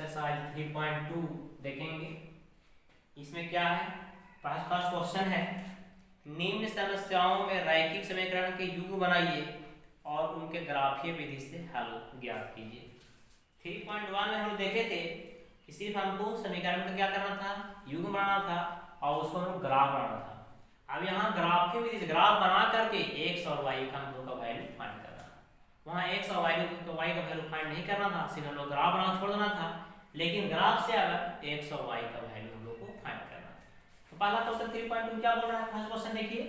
Exercise 3.2 देखेंगे। इसमें क्या है, फर्स्ट क्वेश्चन है, निम्न समस्याओं में रैखिक समीकरण के युग्म बनाइए और उनके ग्राफीय विधि से हल ज्ञात कीजिए। 3.1 में हम देखे थे कि सिर्फ हमको समीकरण का क्या करना था, युग्म बनाना था और उसको हम ग्राफ बनाना था। अब यहाँ ग्राफीय विधि से ग्राफ बना करके x और y का हम लोग का वैल्यू फाइंड करना था। वहाँ x और y का वैल्यू फाइंड नहीं करना था, सिर्फ हम लोग ग्राफ बनाना छोड़ देना था। लेकिन ग्राफ से अगर x और y का वैल्यू हम लोग को फाइंड करना था। तो पहला क्वेश्चन 3.2 क्या बोल रहा है, फर्स्ट क्वेश्चन देखिए।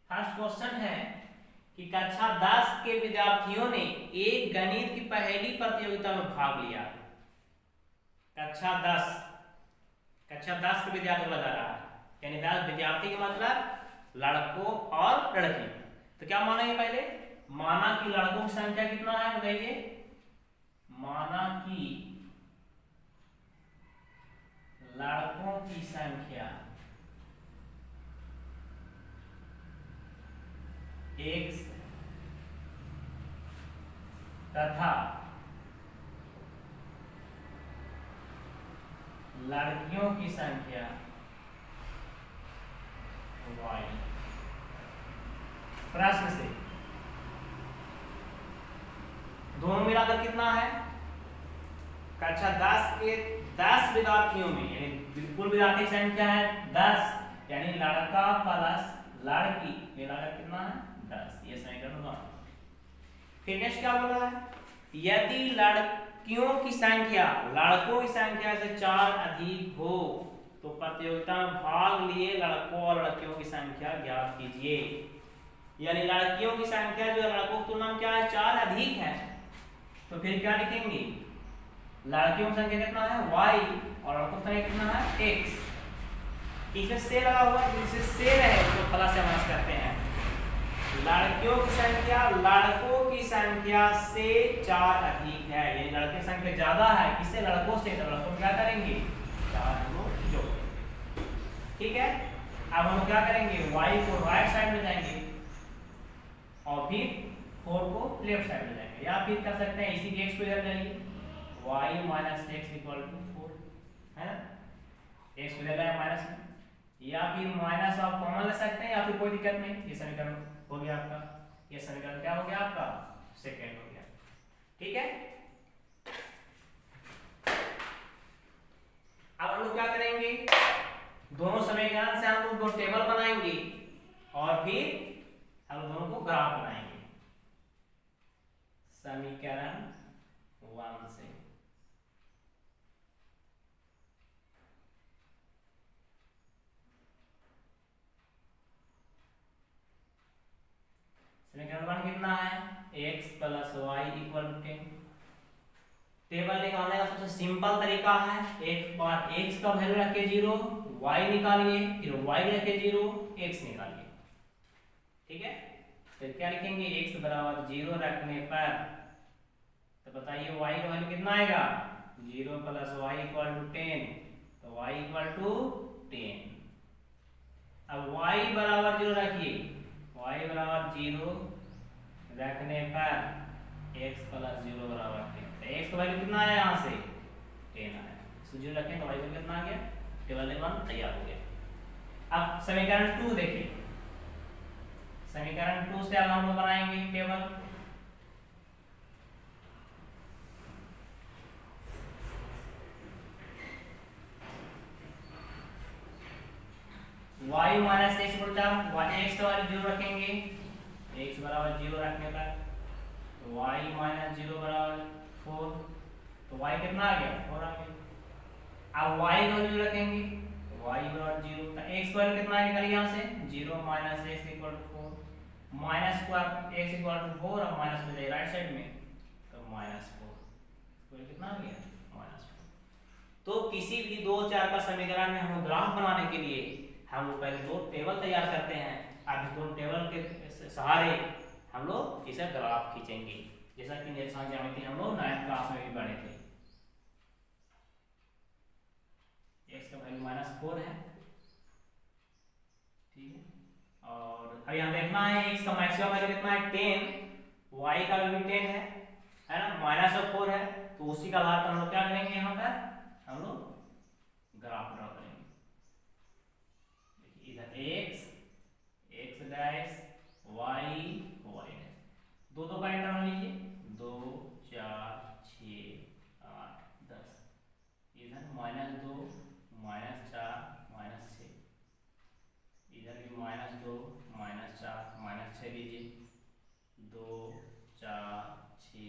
फर्स्ट क्वेश्चन है कि कक्षा 10 के विद्यार्थियों ने एक गणित की पहेली प्रतियोगिता में भाग लिया। कक्षा 10 के विद्यार्थी बता रहा है, यानी 10 विद्यार्थी का मतलब लड़कों और लड़की। तो क्या माना है, पहले माना कि लड़कों की संख्या कितना है, बताइए। माना कि लड़कों की संख्या x तथा लड़कियों की संख्या y। प्रश्न से दोनों मिलाकर कितना है, कक्षा 10 के 10 विद्यार्थियों में, यानी कुल विद्यार्थी की संख्या है 10, यानी लड़का प्लस लड़की मिलाकर कितना है 10। ये समीकरण हुआ। फिर नेक्स्ट क्या बोल रहा है, यदि लड़कियों की संख्या लड़कों की संख्या से 4 अधिक हो तो प्रतियोगिता में भाग लिए लड़कों और लड़कियों की संख्या ज्ञात कीजिए। यानी लड़कियों की संख्या जो लड़कों की तुलना में क्या है, 4 अधिक है, तो फिर क्या लिखेंगे, लड़कियों की संख्या कितना है y और लड़कों की संख्या कितना है x। इसमें से लगा हुआ है, जिससे से रहे तो प्लस से माइनस करते हैं। लड़कियों की संख्या लड़कों की संख्या से 4 अधिक है, यानी लड़के की संख्या ज्यादा है किससे, लड़कों से, तो लड़कों क्या करेंगे 4 को जोड़। ठीक है, अब हम क्या करेंगे, y को राइट साइड में जाएंगे और फिर 4 को लेफ्ट साइड में जाएंगे, या फिर कर सकते हैं इसी के x को इधर जाइए, y minus x equal to 4 है ना, x को ले गए माइनस में, या फिर माइनस आप कॉमन ले सकते हैं, या फिर कोई दिक्कत नहीं। ये समीकरण हो गया आपका, ये समीकरण क्या हो गया आपका, सेकंड हो गया। ठीक है, अब हम लोग क्या करेंगे, दोनों समीकरण से हम लोग दो टेबल बनाएंगे और फिर हम दोनों को ग्राफ बनाएंगे। समीकरण 1 से समीकरण 1 कितना है, x plus y equal to 10। Table निकालने का सबसे सिंपल तरीका है, एक बार x का वैल्यू रख के 0, y निकालिए, फिर y रख के 0, x निकालिए। ठीक है, तो क्या लिखेंगे, x बराबर 0 रखने पर तो बताइए y का वैल्यू कितना आएगा, 0 प्लस वाई इक्वल टू 10, तो y इक्वल टू 10। अब y बराबर 0 रखिए, y बराबर 0 रखने पर x प्लस 0 बराबर 10, तो x का वैल्यू कितना आया, यहाँ से 10 आया, तो 0 रखें तो y का कितना आ गया, टेबल नंबर 1 तैयार हो गया। अब समीकरण 2 देखिए, समीकरण 2 से अब हम बनाएंगे टेबल। y माइनस एक्स बोलता है, x का वैल्यू 0 रखेंगे, x बराबर 0 रखने पर तो y माइनस 0 बराबर 4, तो y कितना आ गया, 4 आ गया। अब y का वैल्यू रखेंगे, y बराबर 0, तो x का वैल्यू कितना निकल यहाँ से, 0 minus x equal to 4, minus को x इक्वल टू 4 और माइनस हो जाए राइट साइड में, तो माइनस 4, तो कितना आ गया, माइनस 4। तो किसी भी 2 4 का समीकरण में हम ग्राफ बनाने के लिए हम लोग पहले 2 टेबल तैयार करते हैं। अब इस 2 टेबल के सहारे हम लोग इसे ग्राफ खींचेंगे, जैसा कि निरसान ज्यामिति हम लोग 9th क्लास में भी पढ़े थे। x का वैल्यू -4 है, ठीक है, और अब यहाँ देखना है x का मैक्सिमम वैल्यू कितना है 10, y का वैल्यू 10 है ना, -4 है, तो उसी का आधार पर हम लोग क्या करेंगे, यहाँ पर हम लोग ग्राफ ड्रॉ करेंगे। देखिए इधर x डैश y डैश, दो का इंटरवल लीजिए, 2 4 6 8 10, इधर -2 -4 -6, इधर भी -2 -4 -6 लीजिए, 2 4 6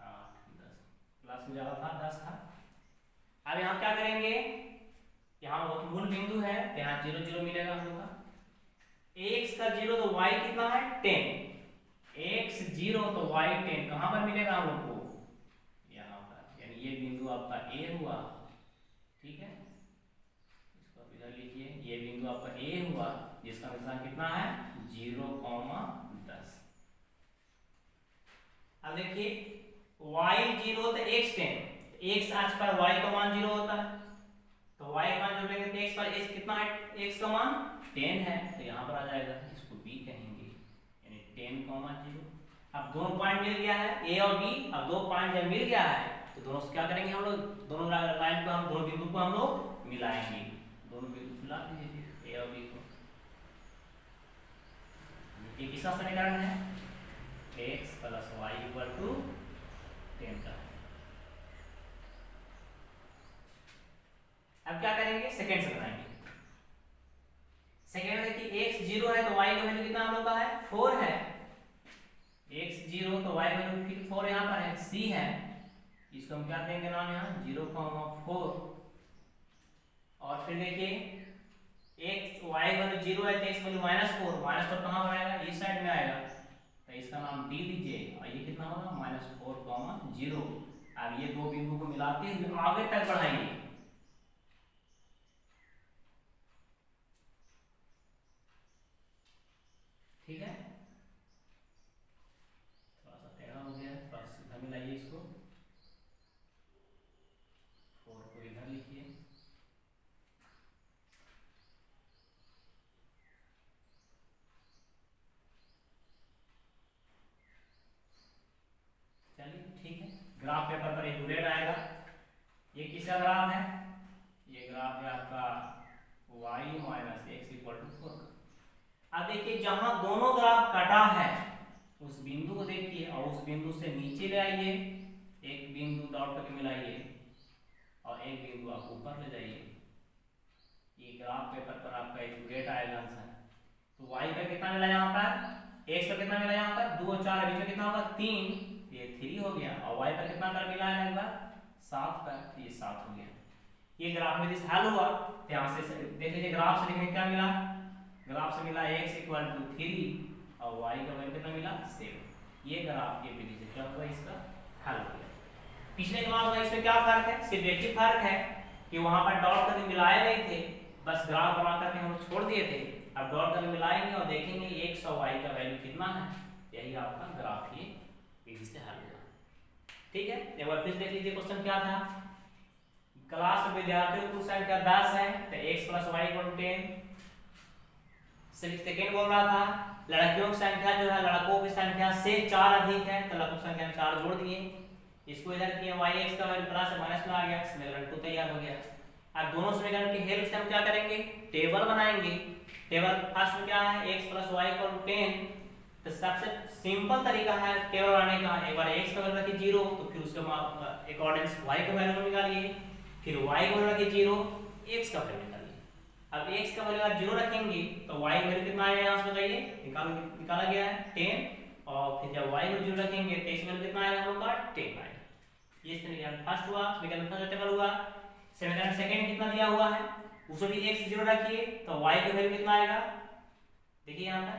8 10, प्लस में ज्यादा था 10 था। अब यहाँ क्या करेंगे, यहाँ मूल बिंदु है तो यहाँ 0 0 मिलेगा हम लोग का, x का 0 तो y कितना है 10, x 0 तो y 10 कहाँ पर मिलेगा हम लोग को, यहाँ पर, यानी ये बिंदु आपका a हुआ, ठीक है, इसको आप इधर लिखिए, ये बिंदु आपका a हुआ जिसका निशान कितना है 0,10। अब देखिए y 0 तो x 10, x अक्ष पर y का मान 0 होता है, तो y का मान जो लेंगे तो x पर x कितना है, x का मान 10 है, तो यहाँ पर आ जाएगा, इसको b कहेंगे, यानी 10,0। अब दोनों पॉइंट मिल गया है a और b, अब दो पॉइंट जब मिल गया है तो दोनों से क्या करेंगे हम लोग, दोनों लाइन को हम दोनों बिंदु को हम लोग मिलाएंगे, दोनों बिंदु मिला दीजिए a और b को। ये किसका समीकरण है, x + y = 10 का। अब क्या करेंगे, सेकंड से बनाएंगे। सेकंड में देखिए x 0 है तो y का वैल्यू कितना हम लोग का है 4 है, x 0 तो y का वैल्यू फिर 4 यहाँ पर है, c है, इसको हम क्या देंगे नाम यहाँ 0,4, और फिर देखिए x y वैल्यू 0 है तो x वैल्यू -4, -4 कहाँ पर आएगा, इस साइड में आएगा, तो इसका नाम d दीजिए, और ये कितना होगा -4,0। अब ये दो बिंदु को मिलाते हुए आगे तक बढ़ाएंगे, ठीक है, थोड़ा सा टेढ़ा हो गया, थोड़ा सीधा मिलाइए इसको, 4 को इधर लिखिए, चलिए ठीक है। ग्राफ पेपर पर एक बुलेट आएगा, ये किसका ग्राफ है, ये ग्राफ है आपका y - x = 4। अब देखिए जहां दोनों ग्राफ कटा है उस बिंदु को देखिए और उस बिंदु से नीचे ले आइए, एक बिंदु डॉट करके मिलाइए और एक बिंदु आप ऊपर ले जाइए। ये ग्राफ पेपर पर आपका एक्यूरेट आएगा आंसर। तो y का कितना मिला यहाँ पर, x का कितना मिला यहाँ पर 2 और 4 बीच में कितना होगा 3, ये 3 हो गया, और y पर कितना कर मिला है एक बार 7 का, ये 7 हो गया। ये ग्राफ में जिस हल हुआ, यहाँ से देख लीजिए ग्राफ से लिखने क्या मिला, ग्राफ से मिला x = 3 और y का वैल्यू कितना मिला 7। ये ग्राफ के विधि से क्या हुआ, इसका हल हो गया। पिछले ग्राफ का इसमें क्या फर्क है, सिर्फ एक ही फर्क है कि वहां पर डॉट करके मिलाए नहीं थे, बस ग्राफ बना करके हम छोड़ दिए थे। अब डॉट करके मिलाएंगे और देखेंगे x और y का वैल्यू कितना है, यही आपका ग्राफ ये विधि से हल हुआ। ठीक है, एक बार फिर देख लीजिए क्वेश्चन क्या था। क्लास में विद्यार्थियों की संख्या 10 है तो x + y = 10। सेकंड बोल रहा था लड़कियों की संख्या जो है लड़कों की संख्या से 4 अधिक है, तो लड़कों की संख्या में 4 जोड़ दिए, इसको इधर किए, y(x) का वैल्यू प्लस से माइनस में आ गया, समीकरण 2 तैयार हो गया। अब दोनों समीकरण की हेल्प से हम क्या करेंगे, टेबल बनाएंगे। टेबल फर्स्ट में क्या है, x + y = 10, तो सबसे सिंपल तरीका है टेबल बनाने का, एक बार x का वैल्यू रखिए 0, तो फिर उसके अकॉर्डिंग y का वैल्यू निकालिए, फिर y का वैल्यू रखिए 0, x का वैल्यू निकालिए। अब x का वैल्यू अगर 0 रखेंगे तो y का वैल्यू कितना आएगा, यहाँ से बताइए, निकाला गया है 10, और फिर जब y को 0 रखेंगे तो x वैल्यू कितना आएगा हम लोग का 10 आएगा। ये समीकरण फर्स्ट हुआ, समीकरण फर्स्ट टेबल हुआ। समीकरण सेकंड कितना दिया हुआ है, उसमें भी x 0 रखिए तो y का वैल्यू कितना आएगा, देखिए यहाँ पर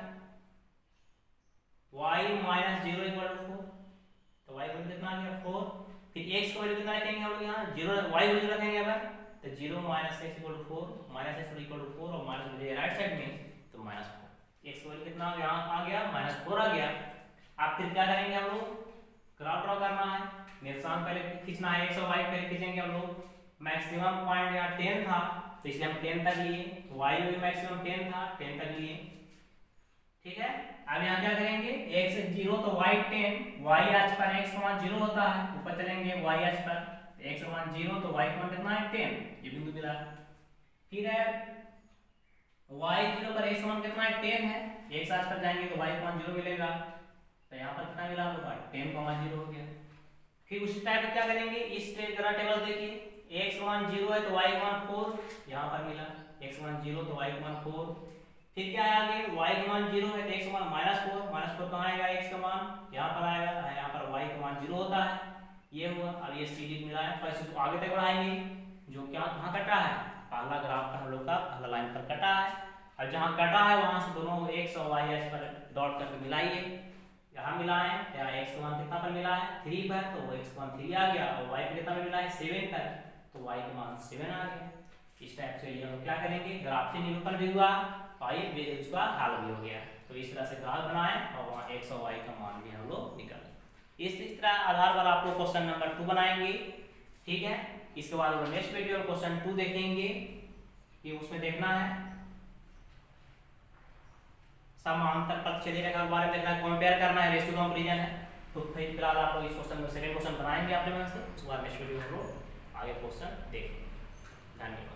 y - 0 = 4, तो y का वैल्यू कितना आ गया 4। फिर x का वैल्यू कितना रखेंगे हम लोग यहाँ 0, y का वैल्यू रखेंगे यहाँ पर, तो 0 - x = 4, -x = 4 और माइनस मिलेगा राइट साइड में, तो -4। x का वैल्यू कितना यहाँ आ गया -4 आ गया। अब फिर क्या करेंगे हम लोग, ग्राफ ड्रॉ करना है, निशान पहले खींचना है, x और y पहले खींचेंगे हम लोग। मैक्सिमम पॉइंट यहाँ 10 था तो इसलिए हम 10 तक लिए, y में भी मैक्सिमम 10 था 10 तक लिए। ठीक है। अब यहाँ क्या करेंगे, x 0 तो y 10, y अक्ष पर x का मान 0 होता है, ऊपर चलेंगे y अक्ष पर x का मान 0 तो y का मान कितना है 10, ये बिंदु मिला। फिर है y 0 पर x का मान कितना है 10 है, x अक्ष पर जाएंगे तो y का मान 0 मिलेगा, तो यहाँ पर कितना मिला होगा 10 का मान 0 हो गया। फिर उस टाइप क्या करेंगे, इस तरह टेबल देखिए x का मान 0 है तो y का मान 4 यहाँ पर मिला, x का मान 0 तो y का मान 4। फिर क्या है आगे, y का मान 0 है तो x का मान -4 कहाँ आएगा, x का मान यहाँ पर आएगा, यहाँ पर y का मान 0 होता है, ये हुआ। अब ये CD मिला है, तो इसे आगे तक बढ़ाएंगे, जो क्या कहाँ कटा है, पहला ग्राफ पर हम लोग का पहला लाइन पर कटा है, और जहाँ कटा है वहां से दोनों x और y अक्ष पर डॉट करके मिलाइए, यहाँ मिला है, यहाँ x का मान कितना पर मिला है 3 पर, तो x का मान 3 आ गया, और y पर कितना पर मिला है 7 पर, तो y का मान 7 आ गया। इस टाइप से ये हम क्या करेंगे, ग्राफ से निरूपण भी हुआ और ये उसका हल भी हो गया। तो इस तरह से ग्राफ बनाए और वहाँ x और y का मान भी हम लोग निकालें। इस तरह आधार पर आप लोग क्वेश्चन नंबर 2 बनाएंगे, ठीक है। इसके बाद हम नेक्स्ट वीडियो में क्वेश्चन 2 देखेंगे, कि उसमें देखना है समांतर पथ चली रेखा के बारे में देखना है, कंपेयर करना है, रेशियो कंपैरिजन है। तो फिर फिलहाल आप लोग इस क्वेश्चन में सेकंड क्वेश्चन बनाएंगे अपने मन से, उसके बाद नेक्स्ट वीडियो में हम लोग आगे क्वेश्चन देखेंगे। धन्यवाद।